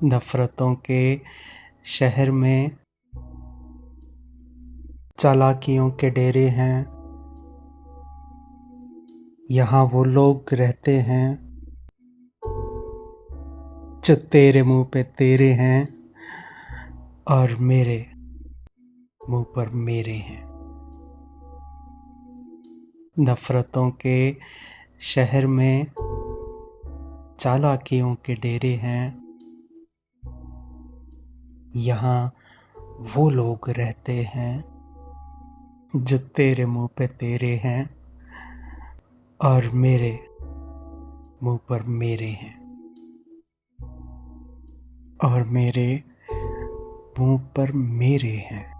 नफ़रतों के शहर में चालाकियों के डेरे हैं। यहाँ वो लोग रहते हैं जो तेरे मुँह पे तेरे हैं और मेरे मुँह पर मेरे हैं। नफ़रतों के शहर में चालाकियों के डेरे हैं। यहाँ वो लोग रहते हैं जो तेरे मुँह पे तेरे हैं और मेरे मुँह पर मेरे हैं और मेरे मुँह पर मेरे हैं।